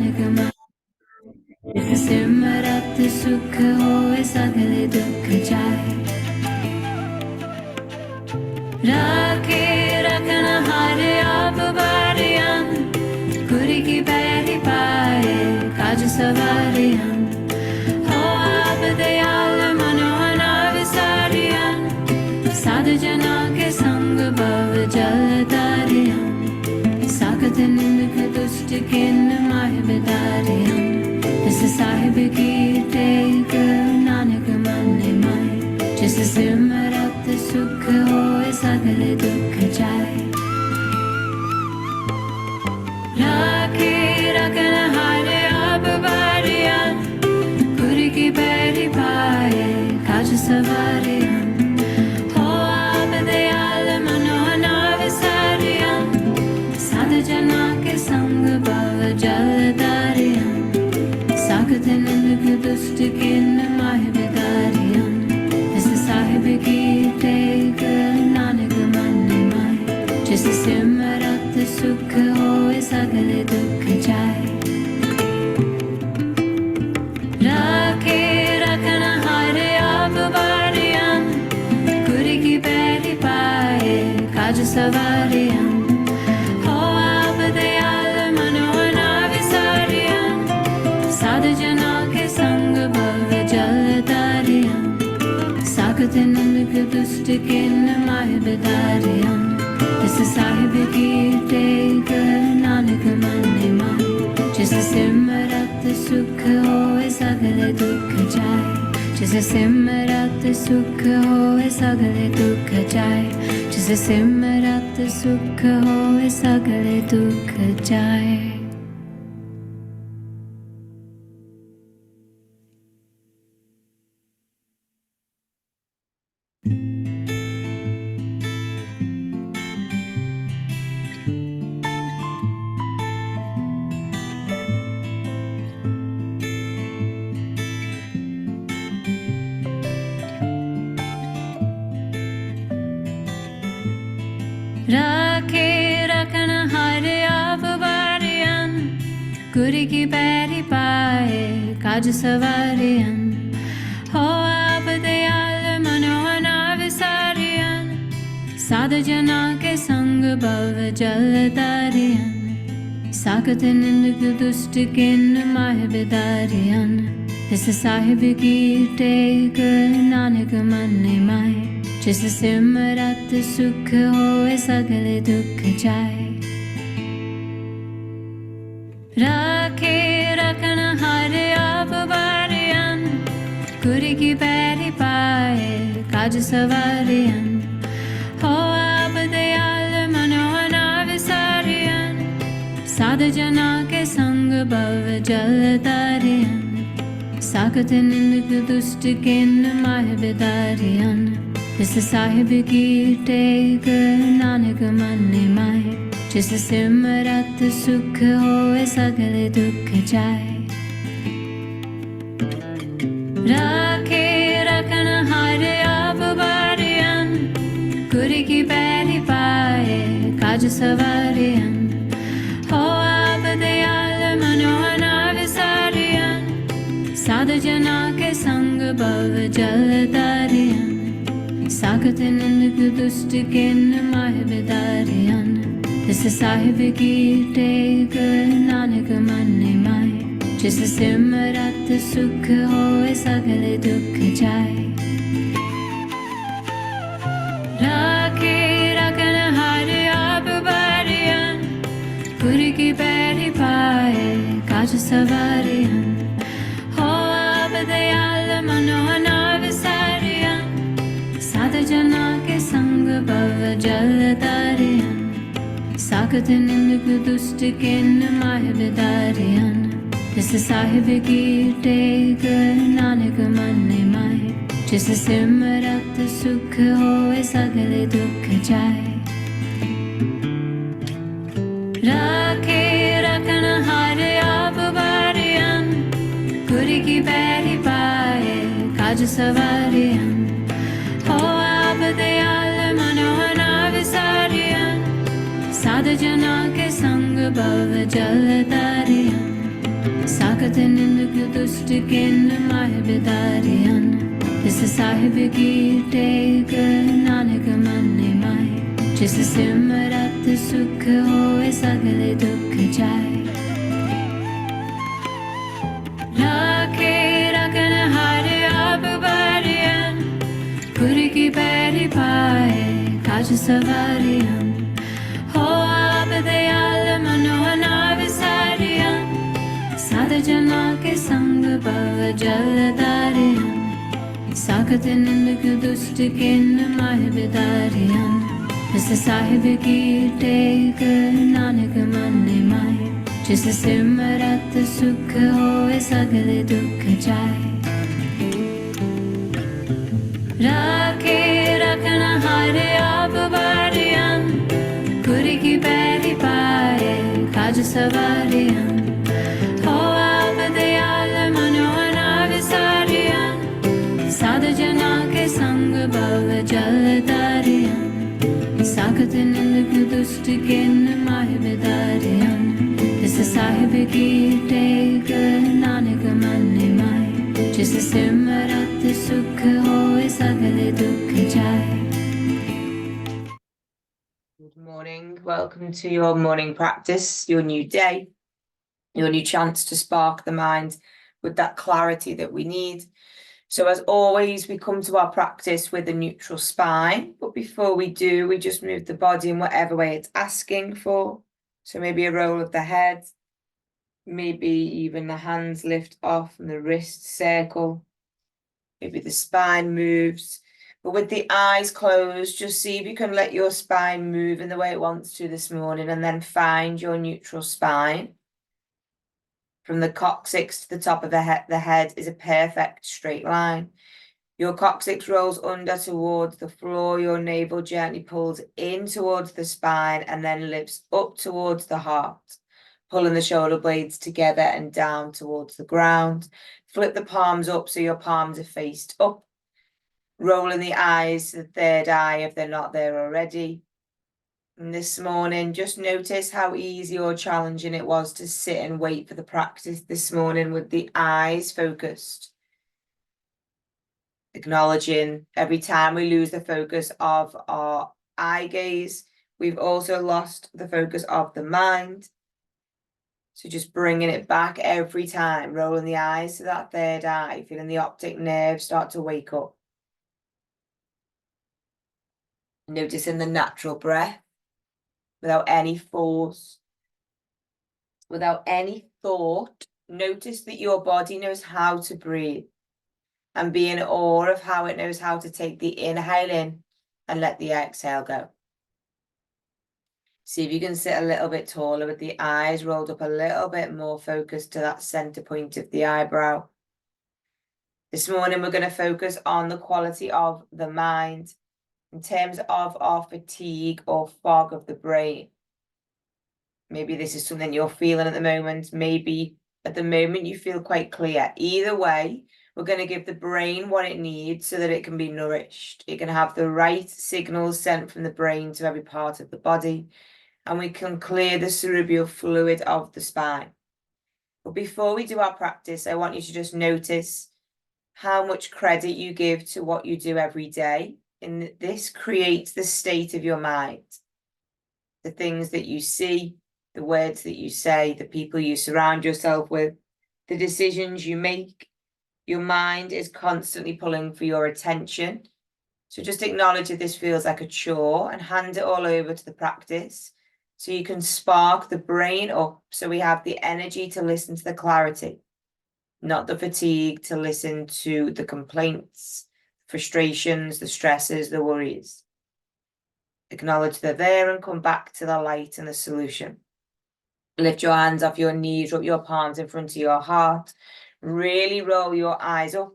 Nigma Simrat सुख होए सगले दुख जाए राखे रखन हारे आप बारियां गुरी की बैरी पाए काज सवारियां हो आप दयाल मनोहना विसारियां साध जना के संग भव जल तारियां साकत निंदक दुष्ट किन माह बिदारियां इस साहिब की टेक नानक माने माए जिस सिमरत सुख होए सगले दुख जाए राखे रखन हारे आप बारियां गुरी की बैरी पाए काज सवारियां हो आप दयाल मनोहना विसारियां साध जना के संग भव जल तारियां साकत निंदक दुष्ट किन माह बिदारियां इस साहिब की टेक नानक माने माए जिस सिमरत सुख होए सगले दुख जाए राखे रखन हारे आप बारियां गुरी की बैरी पाए काज सवारियां हो आप दयाल मनोहना विसारियां साध जना के संग भव जल तारियां साकत निंदक दुष्ट किन माह बिदारियां इस साहिब की टेक नानक माने माए जिस सिमरत सुख होए सगले दुख जाए जिस सिमरत सुख होए सगले दुख जाए जिस सिमरत सुख होए सगले दुख जाए राखे रखन हारे आप बारियां गुरी की बैरी पाए काज सवारियां हो आप दयाल मनोहना विसारियां साध जना के संग भव जल तारियां साकत निंदक दुष्ट किन माह बिदारियां इस साहिब की टेक नानक माने माए जिस सिमरत सुख होए सगले दुख जाए राखे रखन हारे आप बारियां गुरी की बैरी पाए काज सवारियां हो आप दयाल मनोहना विसारियां साध जना के संग भव जल तारियां साकत निंदक दुष्ट किन माह बिदारियां इस साहिब की टेक नानक माने माए जिस सिमरत सुख होए सगले दुख जाए राखे रखन हारे आप बारियां गुरी की बैरी पाए काज सवारियां हो आप दयाल मनोहना विसारियां साध जना के संग भव जल तारियां साकत निंदक दुष्ट किन माह बिदारियां इस साहिब की टेक नानक माने माए जिस सिमरत सुख होए सगले दुख जाए राखे रखन हारे आप बारियां गुरी की बैरी पाए काज सवारियां हो आप दयाल मनोहना विसारियां साध जना के संग भव जल तारियां साकत निंदक दुष्ट किन माह बिदारियां इस साहिब की टेक नानक माने माए जिस सिमरत सुख होए सगले दुख जाए राखे रखन हारे आप बारियां गुरी की बैरी पाए काज सवारियां हो आप दयाल मनोहना विसारियां साध जना के संग भव जल तारियां साकते निंद क्यों दुष्ट किन्न माह बिदारियन जिस साहिब की टेक नानक मन माए जिस सिमरत सुख होए सगले दुख जाए राखे रखन हारे आप बारियन गुरु की पैरी पाए काज सवारियन हो आप दयाल मनोहना विसारियन साध जना के संग भव जलधारियन साकत निंद क्यों दुष्ट किन्न माह बिदारियन जिस साहिब की टेक नानक मन माए जिस सिमरत सुख होए सगले दुख जाए राखे रखना हारे आप बारियन गुरु की पैरी पाए काज सवारियन हो आप दयाल मनोहरा विसारियन साध जना के संग भव जलधारियन साकत निंद क्यों दुष्ट किन्न माह बिदारियन जिस साहिब की टेक नानक मन माए जिस सिमरत सुख होए सगले दुख जाए. Good morning. Welcome to your morning practice, your new day, your new chance to spark the mind with that clarity that we need. So as always, we come to our practice with a neutral spine. But before we do, we just move the body in whatever way it's asking for. So maybe a roll of the head, maybe even the hands lift off and the wrists circle. Maybe the spine moves. But with the eyes closed, just see if you can let your spine move in the way it wants to this morning and then find your neutral spine. From the coccyx to the top of the head is a perfect straight line. Your coccyx rolls under towards the floor. Your navel gently pulls in towards the spine and then lifts up towards the heart, pulling the shoulder blades together and down towards the ground. Flip the palms up so your palms are faced up. Rolling the eyes to the third eye if they're not there already. And this morning, just notice how easy or challenging it was to sit and wait for the practice this morning with the eyes focused. Acknowledging every time we lose the focus of our eye gaze, we've also lost the focus of the mind. So just bringing it back every time, rolling the eyes to that third eye, feeling the optic nerve start to wake up. Noticing the natural breath. Without any force, without any thought, notice that your body knows how to breathe and be in awe of how it knows how to take the inhale in and let the exhale go. See if you can sit a little bit taller with the eyes rolled up a little bit more focused to that center point of the eyebrow. This morning, we're going to focus on the quality of the mind in terms of our fatigue or fog of the brain. Maybe this is something you're feeling at the moment. Maybe at the moment you feel quite clear. Either way, we're going to give the brain what it needs so that it can be nourished. It can have the right signals sent from the brain to every part of the body, and we can clear the cerebral fluid of the spine. But before we do our practice, I want you to just notice how much credit you give to what you do every day. And this creates the state of your mind. The things that you see, the words that you say, the people you surround yourself with, the decisions you make. Your mind is constantly pulling for your attention. So just acknowledge that this feels like a chore and hand it all over to the practice so you can spark the brain up so we have the energy to listen to the clarity, not the fatigue to listen to the complaints, frustrations, the stresses, the worries. Acknowledge they're there and come back to the light and the solution. Lift your hands off your knees, rub your palms in front of your heart. Really roll your eyes up.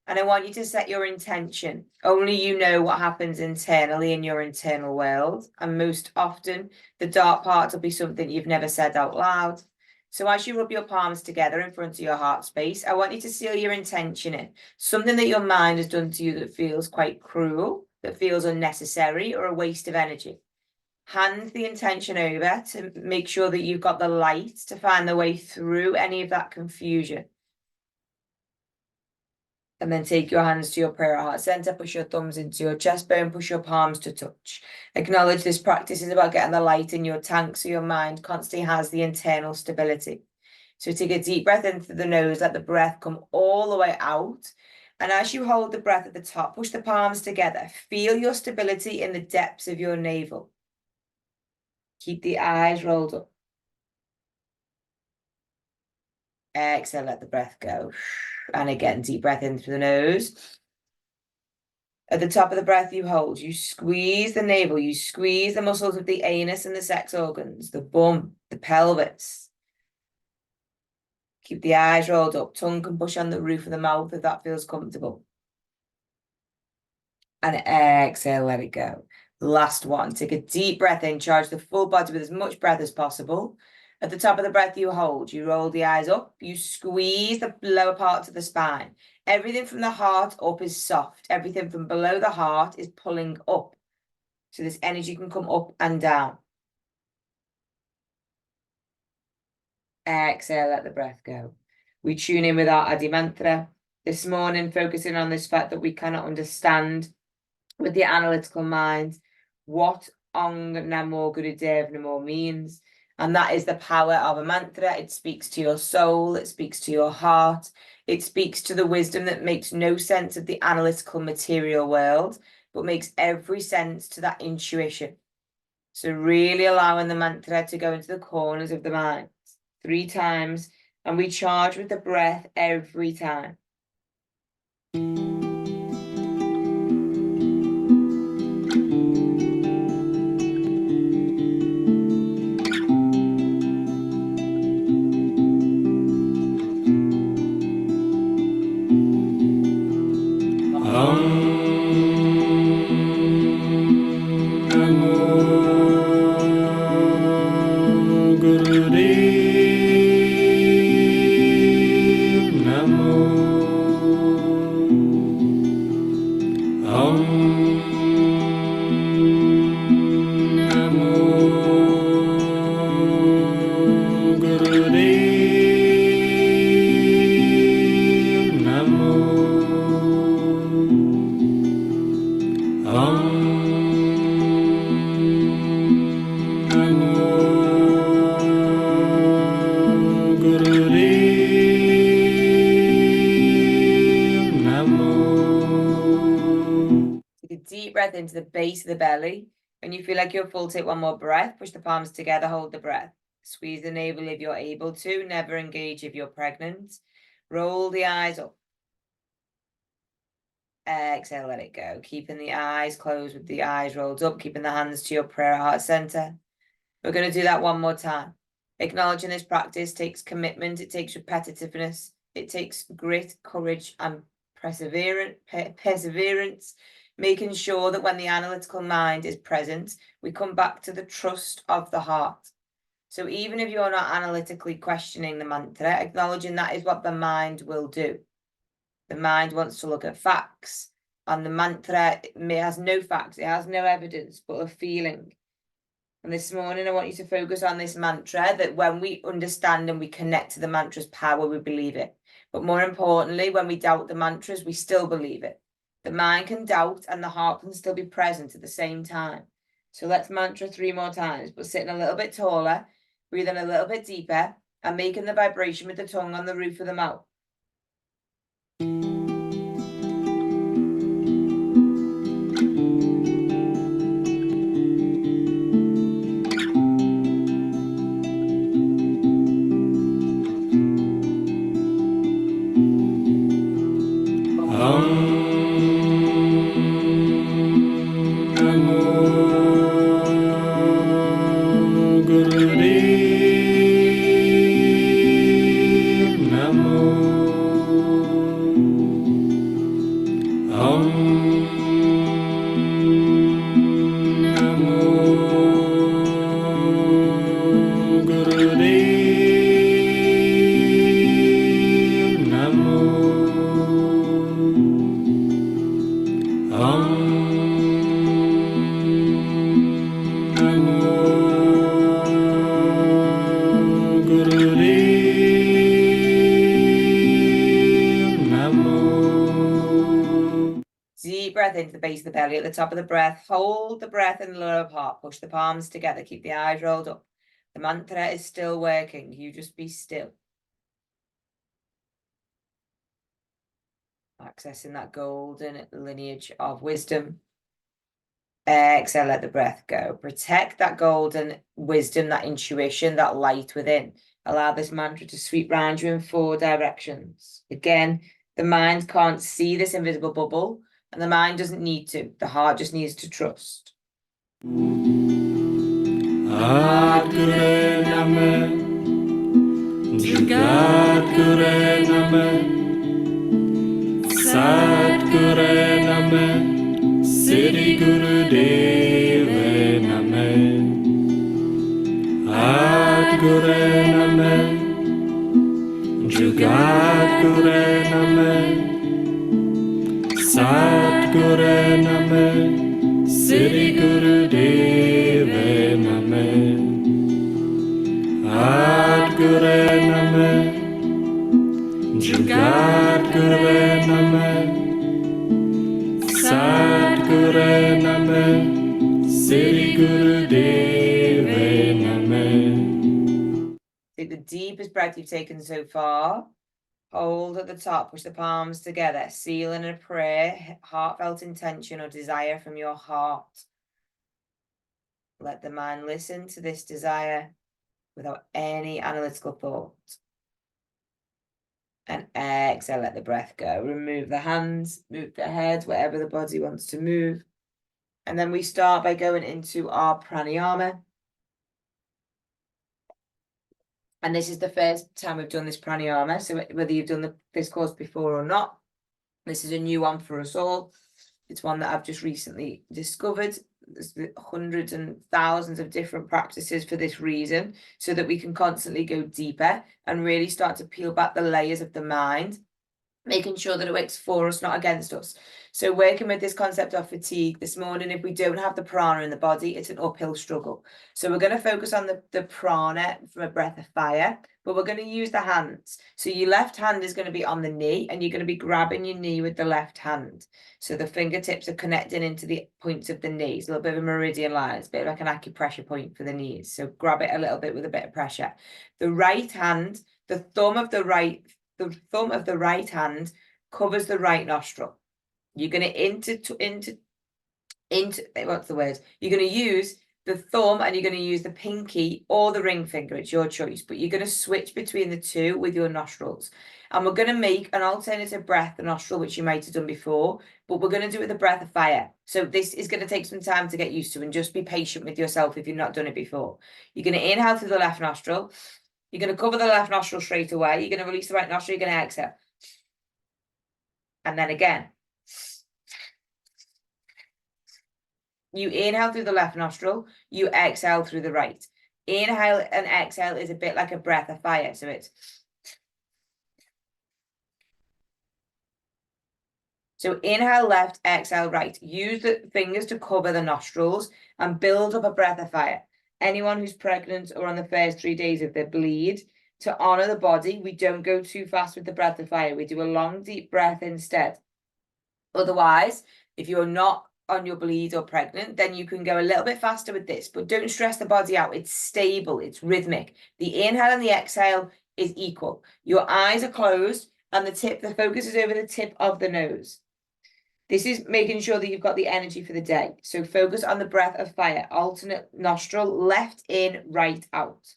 And I want you to set your intention. Only you know what happens internally in your internal world. And most often, the dark parts will be something you've never said out loud. So as you rub your palms together in front of your heart space, I want you to seal your intention in. Something that your mind has done to you that feels quite cruel, that feels unnecessary or a waste of energy. hand the intention over to make sure that you've got the light to find the way through any of that confusion. And then take your hands to your prayer heart center, push your thumbs into your chest bone, push your palms to touch. Acknowledge this practice is about getting the light in your tank so your mind constantly has the internal stability. So take a deep breath in through the nose, let the breath come all the way out. And as you hold the breath at the top, push the palms together. Feel your stability in the depths of your navel. Keep the eyes rolled up. Exhale, let the breath go. And again, deep breath in through the nose. At the top of the breath you hold, you squeeze the navel, you squeeze the muscles of the anus and the sex organs, the bum, the pelvis. Keep the eyes rolled up. Tongue can push on the roof of the mouth if that feels comfortable. And exhale, let it go. Last one. Take a deep breath in, charge the full body with as much breath as possible. At the top of the breath you hold, you roll the eyes up, you squeeze the lower parts of the spine. Everything from the heart up is soft. Everything from below the heart is pulling up. So this energy can come up and down. Exhale, let the breath go. We tune in with our Adi mantra this morning, focusing on this fact that we cannot understand with the analytical mind what Ong Namo Gurudev Namo means. And that is the power of a mantra. It speaks to your soul. It speaks to your heart. It speaks to the wisdom that makes no sense of the analytical material world, but makes every sense to that intuition. So really allowing the mantra to go into the corners of the mind 3 times. And we charge with the breath every time. Breath into the base of the belly. When you feel like you're full, take one more breath. Push the palms together, hold the breath. Squeeze the navel if you're able to. Never engage if you're pregnant. Roll the eyes up. Exhale, let it go. Keeping the eyes closed with the eyes rolled up. Keeping the hands to your prayer heart center. We're going to do that one more time. Acknowledging this practice takes commitment. It takes repetitiveness. It takes grit, courage, and perseverance. Making sure that when the analytical mind is present, we come back to the trust of the heart. So even if you're not analytically questioning the mantra, acknowledging that is what the mind will do. The mind wants to look at facts, and the mantra has no facts, it has no evidence, but a feeling. And this morning, I want you to focus on this mantra, that when we understand and we connect to the mantra's power, we believe it. But more importantly, when we doubt the mantras, we still believe it. The mind can doubt and the heart can still be present at the same time. So let's mantra 3 more times, but sitting a little bit taller, breathing a little bit deeper, and making the vibration with the tongue on the roof of the mouth. Namo breath into the base of the belly. At the top of the breath, hold the breath in the lower part. Push the palms together. Keep the eyes rolled up. The mantra is still working. You just be still. Accessing that golden lineage of wisdom. Exhale, let the breath go. Protect that golden wisdom, that intuition, that light within. Allow this mantra to sweep round you in 4 directions. Again, the mind can't see this invisible bubble, and the mind doesn't need to. The heart just needs to trust. Adgure Namo, Jagadgure Namo, Sadgure Namo, Siddhi Guru Deva Namo, Adgure Namo, Jagadgure Namo, Sadgure Namo, Siddhi Guru Deva Namo, Adgure Namo, Jagadgure Namo, Sadgure Namo, Siddhi Guru Deva Namo. Take the deepest breath you've taken so far. Hold at the top, push the palms together, seal in a prayer, heartfelt intention or desire from your heart. Let the mind listen to this desire without any analytical thought. And exhale, let the breath go. Remove the hands, move the head, wherever the body wants to move. And then we start by going into our pranayama. And this is the first time we've done this pranayama. So whether you've done this course before or not, this is a new one for us all. It's one that I've just recently discovered. There's hundreds and thousands of different practices for this reason, so that we can constantly go deeper and really start to peel back the layers of the mind, making sure that it works for us, not against us. So working with this concept of fatigue this morning, if we don't have the prana in the body, it's an uphill struggle. So we're going to focus on the prana from a breath of fire, but we're going to use the hands. So your left hand is going to be on the knee, and you're going to be grabbing your knee with the left hand. So the fingertips are connecting into the points of the knees, a little bit of a meridian line. It's a bit like an acupressure point for the knees. So grab it a little bit with a bit of pressure. The right hand, the thumb of the right hand covers the right nostril. You're going to what's the word? You're going to use the thumb and you're going to use the pinky or the ring finger. It's your choice, but you're going to switch between the two with your nostrils. And we're going to make an alternative breath nostril, which you might have done before, but we're going to do it with a breath of fire. So this is going to take some time to get used to, and just be patient with yourself if you've not done it before. You're going to inhale through the left nostril. You're going to cover the left nostril straight away. You're going to release the right nostril. You're going to exhale. And then again. You inhale through the left nostril. You exhale through the right. Inhale and exhale is a bit like a breath of fire. So it's... So inhale left, exhale right. Use the fingers to cover the nostrils and build up a breath of fire. Anyone who's pregnant or on the first 3 days of their bleed, to honor the body, we don't go too fast with the breath of fire. We do a long, deep breath instead. Otherwise, if you're not on your bleed or pregnant, then you can go a little bit faster with this, but don't stress the body out. It's stable, it's rhythmic. The inhale and the exhale is equal. Your eyes are closed and the focus is over the tip of the nose. This is making sure that you've got the energy for the day. So focus on the breath of fire. Alternate nostril, left in, right out.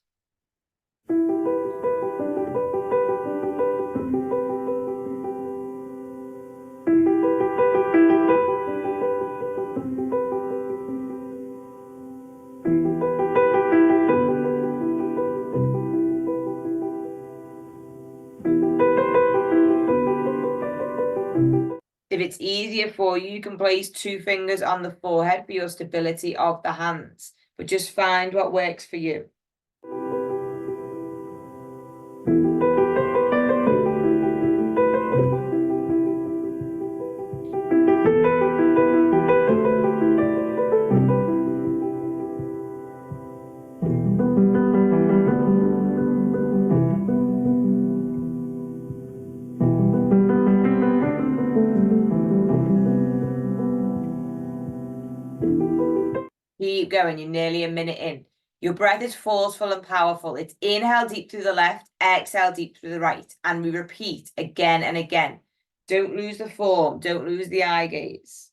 If it's easier for you, you can place 2 fingers on the forehead for your stability of the hands, but just find what works for you. Keep going. You're nearly a minute in. Your breath is forceful and powerful. It's inhale deep through the left, exhale deep through the right. And we repeat again and again. Don't lose the form. Don't lose the eye gaze.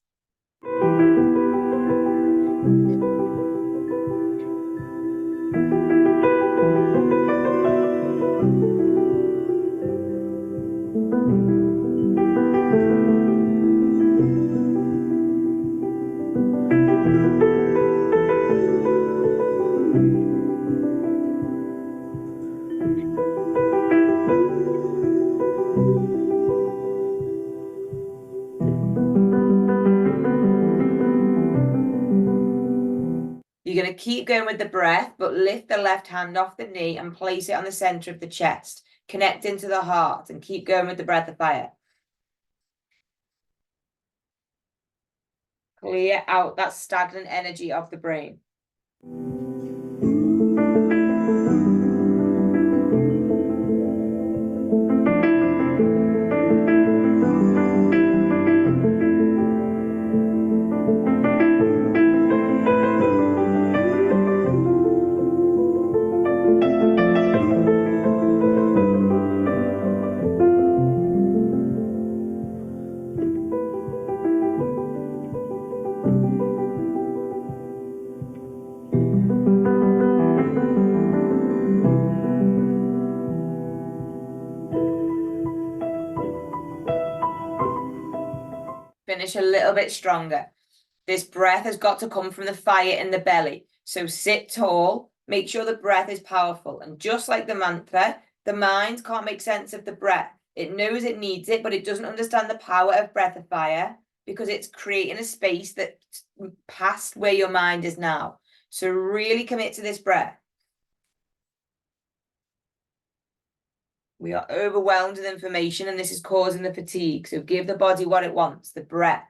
You're going to keep going with the breath, but lift the left hand off the knee and place it on the center of the chest. Connect into the heart and keep going with the breath of fire. Clear out that stagnant energy of the brain. Finish a little bit stronger. This breath has got to come from the fire in the belly. So sit tall, make sure the breath is powerful. And just like the mantra, the mind can't make sense of the breath. It knows it needs it, but it doesn't understand the power of breath of fire because it's creating a space that's past where your mind is now. So really commit to this breath. We are overwhelmed with information and this is causing the fatigue. So give the body what it wants, the breath.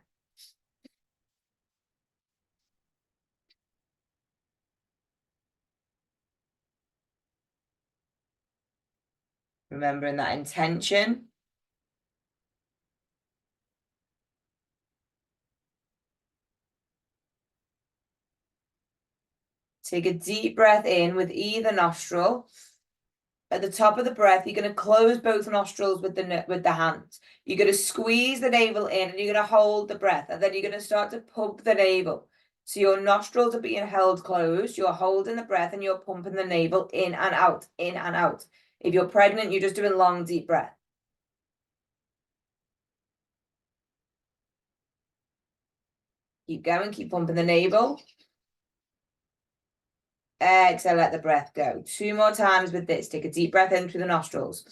Remembering that intention. Take a deep breath in with either nostril. At the top of the breath, you're going to close both nostrils with the hands. You're going to squeeze the navel in and you're going to hold the breath. And then you're going to start to pump the navel. So your nostrils are being held closed. You're holding the breath and you're pumping the navel in and out, in and out. If you're pregnant, you're just doing long, deep breath. Keep going, keep pumping the navel. Exhale, let the breath go. 2 more times with this. Take a deep breath in through the nostrils.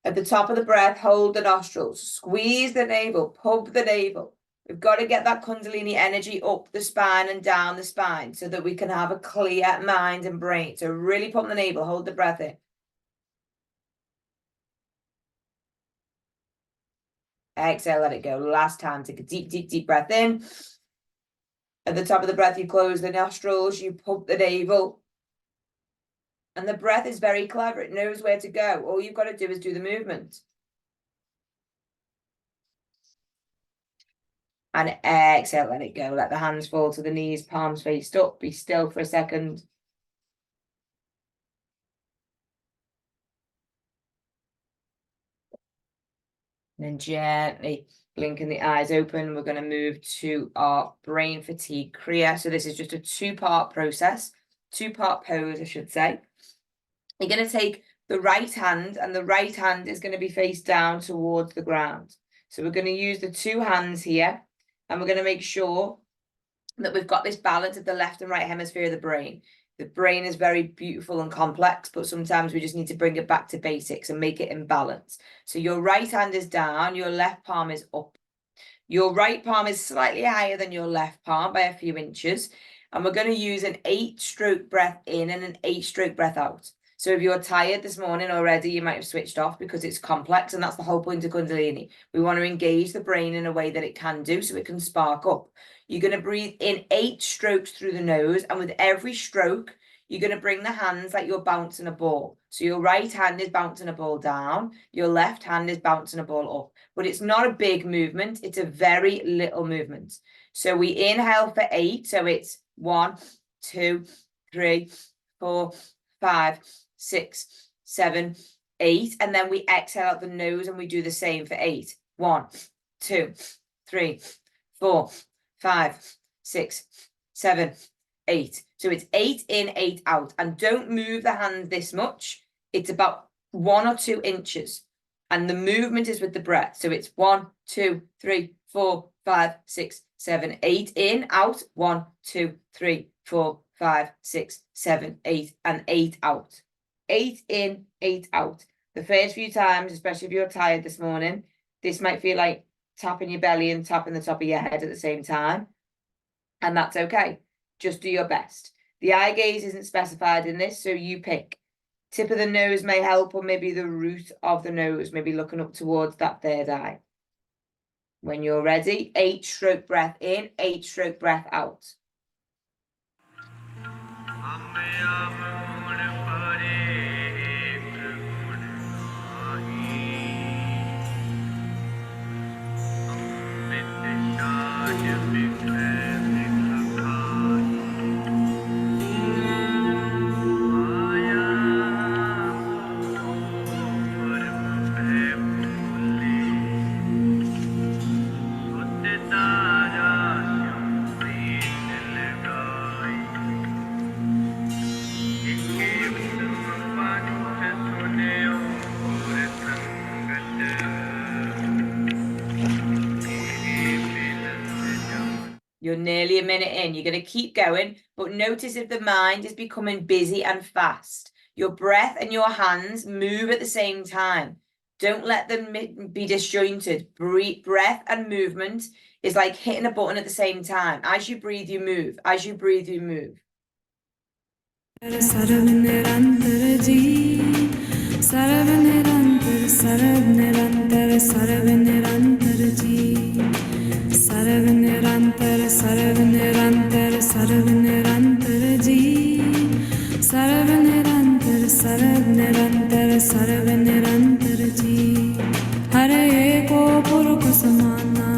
At the top of the breath, hold the nostrils. Squeeze the navel, pump the navel. We've got to get that Kundalini energy up the spine and down the spine so that we can have a clear mind and brain. So really pump the navel, hold the breath in. Exhale, let it go. Last time, take a deep, deep, deep breath in. At the top of the breath, you close the nostrils, you pump the navel. And the breath is very clever. It knows where to go. All you've got to do is do the movement. And exhale, let it go. Let the hands fall to the knees, palms faced up. Be still for a second. And then gently blinking the eyes open. We're going to move to our brain fatigue kriya. So this is just a 2-part process, 2-part pose, I should say. You're going to take the right hand and the right hand is going to be face down towards the ground. So we're going to use the 2 hands here and we're going to make sure that we've got this balance of the left and right hemisphere of the brain. The brain is very beautiful and complex, but sometimes we just need to bring it back to basics and make it in balance. So your right hand is down, your left palm is up. Your right palm is slightly higher than your left palm by a few inches. And we're going to use an 8-stroke breath in and an 8-stroke breath out. So if you're tired this morning already, you might have switched off because it's complex. And that's the whole point of Kundalini. We want to engage the brain in a way that it can do so it can spark up. You're going to breathe in 8 strokes through the nose. And with every stroke, you're going to bring the hands like you're bouncing a ball. So your right hand is bouncing a ball down, your left hand is bouncing a ball up. But it's not a big movement, it's a very little movement. So we inhale for 8, so it's 1, 2, 3, 4, 5, 6, 7, 8, and then we exhale out the nose and we do the same for 8. 1, 2, 3, 4, 5, 6, 7, 8. So it's 8 in, 8 out, and don't move the hand this much. It's about 1 or 2 inches, and the movement is with the breath. So it's 1, 2, 3, 4, 5, 6, 7, 8 in, out, 1, 2, 3, 4, 5, 6, 7, 8, and 8 out. 8 in, 8 out. The first few times, especially if you're tired this morning, this might feel like tapping your belly and tapping the top of your head at the same time. And that's okay. Just do your best. The eye gaze isn't specified in this, so you pick. Tip of the nose may help, or maybe the root of the nose, maybe looking up towards that third eye. When you're ready, 8-stroke breath in, 8-stroke breath out. You're nearly a minute in. You're going to keep going, but notice if the mind is becoming busy and fast. Your breath and your hands move at the same time. Don't let them be disjointed. Breath and movement is like hitting a button at the same time. As you breathe, you move. As you breathe, you move. सर्व निरंतर सर्व निरंतर सर्व निरंतर जी सर्व निरंतर सर्व निरंतर सर्व निरंतर जी हरे एको पुरुष समाना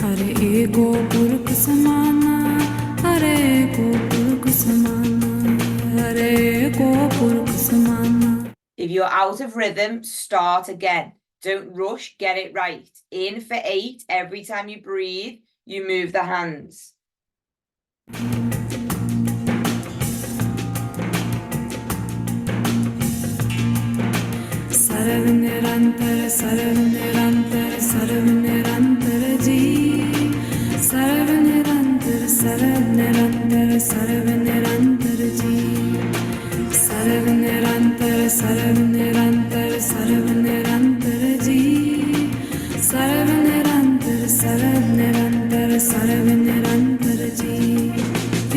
हरे एको पुरुष समाना हरे एको पुरुष समाना हरे एको पुरुष समाना. If you're out of rhythm, start again. Don't rush, get it right. In for 8, every time you breathe, you move the hands. सर्व निरंतर सर्व निरंतर सर्व निरंतर जी सर्व निरंतर सर्व निरंतर सर्व निरंतर जी सर्व निरंतर सर्व निरंतर सर्व निरंतर जी सर्व निरंतर सर्व निरंतर सर्व निरंतर जी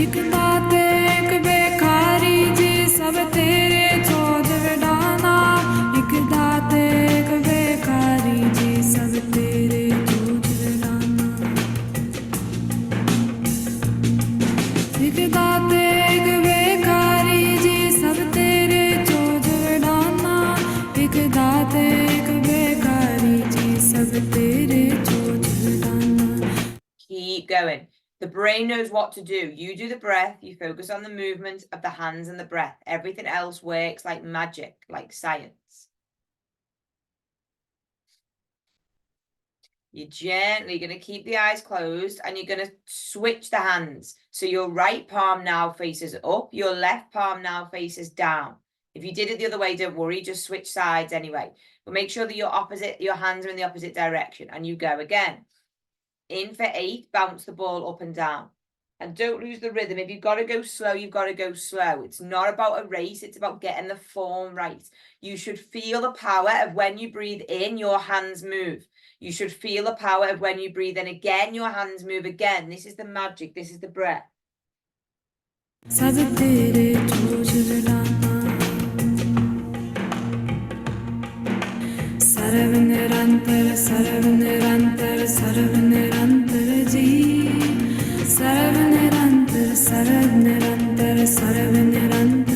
एक बात एक बेकारी जी सब तेरे चोद विडाना एक दात एक बेकारी जी सब तेरे चोद विडाना एक दात एक बेकारी जी सब तेरे चोद विडाना एक दात एक बेकारी जी सब तेरे चोद विडाना. Keep going. The brain knows what to do. You do the breath, you focus on the movement of the hands and the breath. Everything else works like magic, like science. You're gently going to keep the eyes closed and you're going to switch the hands. So your right palm now faces up, your left palm now faces down. If you did it the other way, don't worry, just switch sides anyway. But make sure that your hands are in the opposite direction and you go again. In for 8, bounce the ball up and down. And don't lose the rhythm. If you've got to go slow, you've got to go slow. It's not about a race, it's about getting the form right. You should feel the power of when you breathe in, your hands move. You should feel the power of when you breathe in again, your hands move again. This is the magic, this is the breath. सर्व निरंतर सर्व निरंतर सर्व निरंतर जी सर्व निरंतर सर्व निरंतर सर्व निरंतर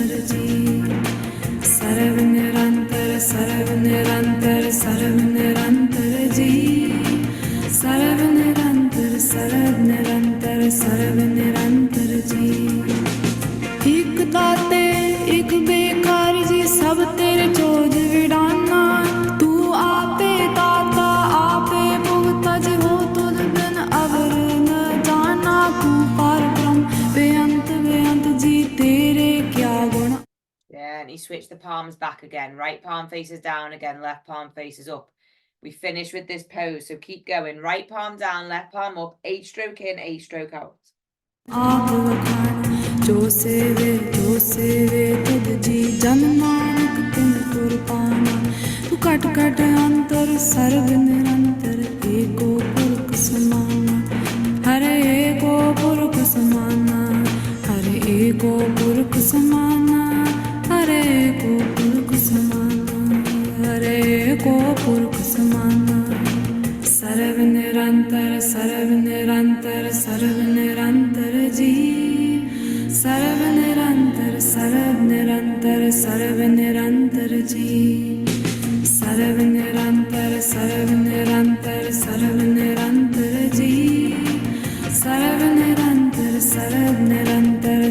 the palms back again. Right palm faces down again, left palm faces up. We finish with this pose, so keep going. Right palm down, left palm up, 8 stroke in, 8 stroke out. आप वखान जो सेवे तुद जी जन नानक तिन तुर पाना तू cut cut अंतर सर्व निरंतर एको पुरख समाना हरे एको पुरख समाना हरे एको पुरख समाना हरे एको पुरख समाना हरे एको पुरख समाना सर्व निरंतर जी सर्व निरंतर जी सर्व निरंतर जी सर्व निरंतर जी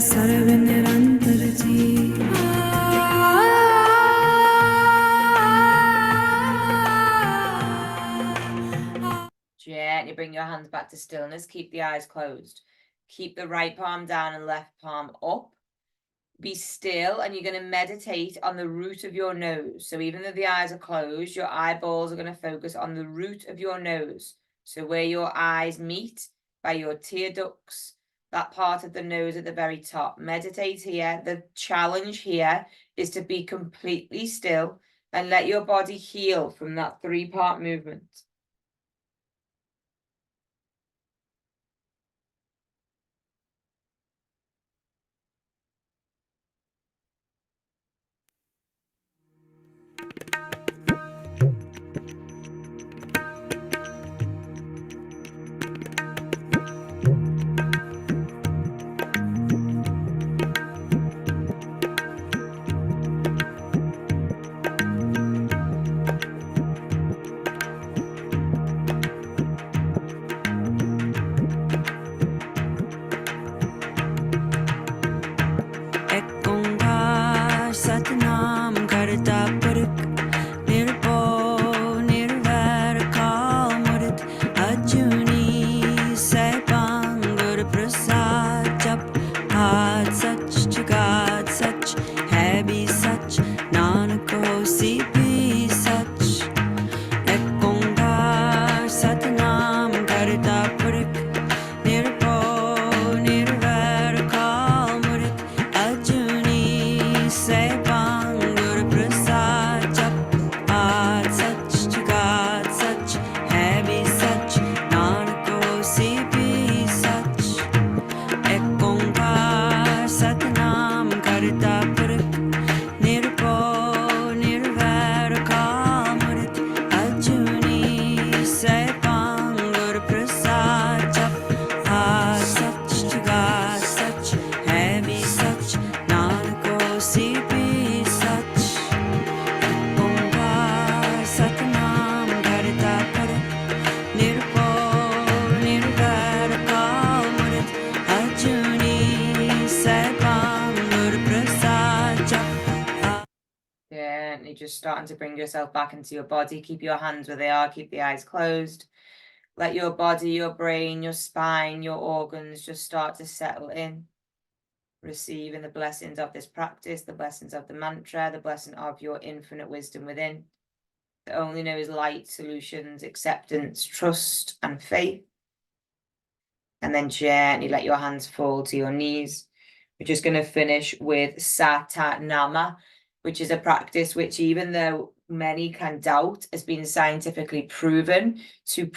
सर्व निरंतर जी Gently bring your hands back to stillness. Keep the eyes closed. Keep the right palm down and left palm up. Be still, and you're going to meditate on the root of your nose. So even though the eyes are closed, your eyeballs are going to focus on the root of your nose. So where your eyes meet by your tear ducts, that part of the nose at the very top. Meditate here. The challenge here is to be completely still and let your body heal from that 3-part movement. Just starting to bring yourself back into your body. Keep your hands where they are. Keep the eyes closed. Let your body, your brain, your spine, your organs just start to settle in. Receiving the blessings of this practice, the blessings of the mantra, the blessing of your infinite wisdom within. That only knows light, solutions, acceptance, trust, and faith. And then gently let your hands fall to your knees. We're just going to finish with Satanama, which is a practice which, even though many can doubt, has been scientifically proven to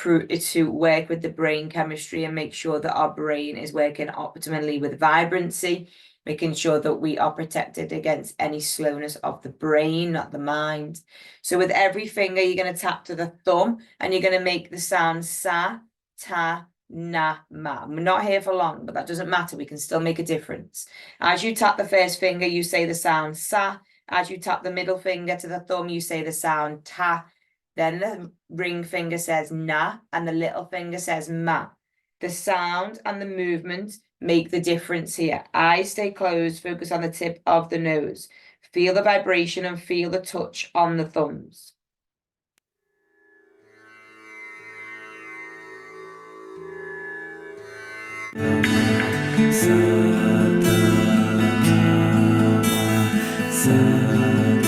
work with the brain chemistry and make sure that our brain is working optimally with vibrancy, making sure that we are protected against any slowness of the brain, not the mind. So with every finger, you're going to tap to the thumb and you're going to make the sound sa, ta, na, ma. We're not here for long, but that doesn't matter. We can still make a difference. As you tap the first finger, you say the sound sa. As you tap the middle finger to the thumb, you say the sound ta. Then the ring finger says na, and the little finger says ma. The sound and the movement make the difference here. Eyes stay closed, focus on the tip of the nose. Feel the vibration and feel the touch on the thumbs. Satanama, Satanama.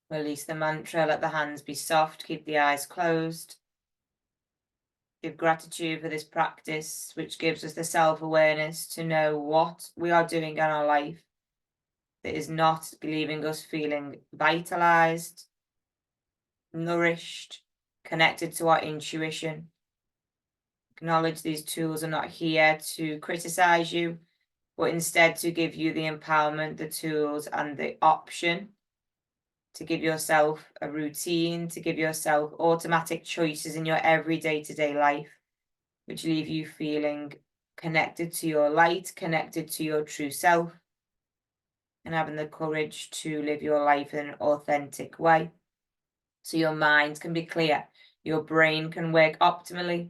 Release the mantra, let the hands be soft, keep the eyes closed. Give gratitude for this practice, which gives us the self-awareness to know what we are doing in our life that is not leaving us feeling vitalized, nourished, connected to our intuition. Acknowledge these tools are not here to criticize you, but instead to give you the empowerment, the tools, and the option to give yourself a routine, to give yourself automatic choices in your every day-to-day life, which leave you feeling connected to your light, connected to your true self, and having the courage to live your life in an authentic way. So your mind can be clear, your brain can work optimally,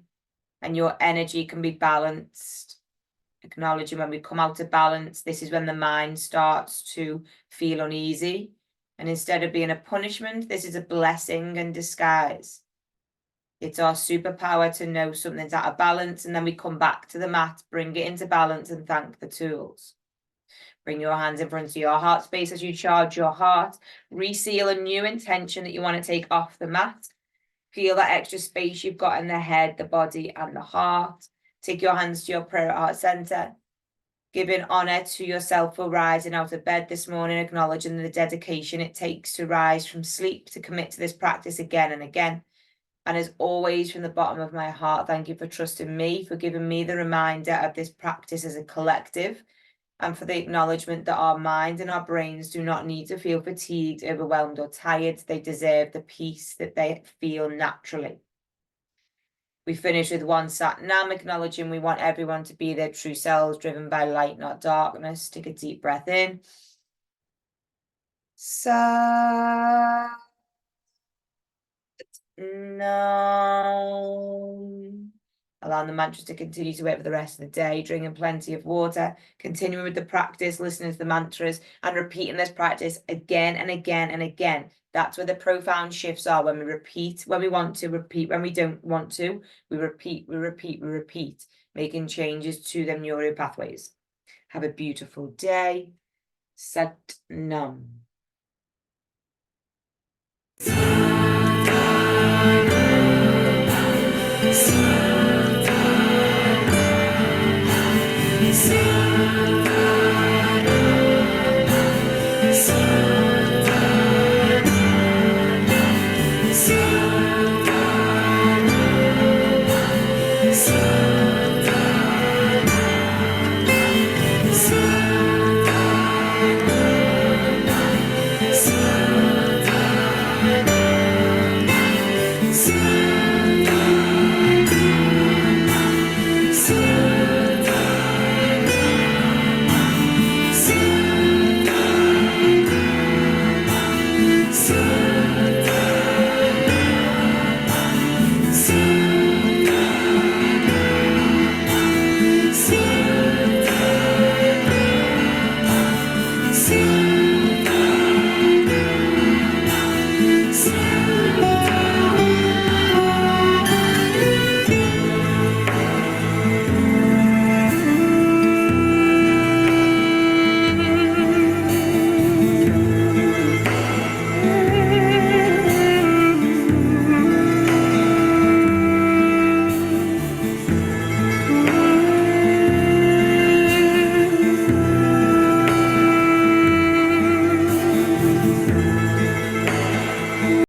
and your energy can be balanced. Acknowledging when we come out of balance, this is when the mind starts to feel uneasy. And instead of being a punishment, this is a blessing in disguise. It's our superpower to know something's out of balance, and then we come back to the mat, bring it into balance, and thank the tools. Bring your hands in front of your heart space as you charge your heart. Reseal a new intention that you want to take off the mat. Feel that extra space you've got in the head, the body, and the heart. Take your hands to your prayer heart center. Giving honor to yourself for rising out of bed this morning, acknowledging the dedication it takes to rise from sleep, to commit to this practice again and again. And as always, from the bottom of my heart, thank you for trusting me, for giving me the reminder of this practice as a collective, and for the acknowledgement that our mind and our brains do not need to feel fatigued, overwhelmed, or tired. They deserve the peace that they feel naturally. We finish with one Sat Nam, acknowledging we want everyone to be their true selves, driven by light, not darkness. Take a deep breath in. Sat Nam. Allowing the mantras to continue to work for the rest of the day, drinking plenty of water, continuing with the practice, listening to the mantras, and repeating this practice again and again and again. That's where the profound shifts are, when we repeat, when we want to repeat, when we don't want to, we repeat, making changes to them neural pathways. Have a beautiful day. Sat Nam.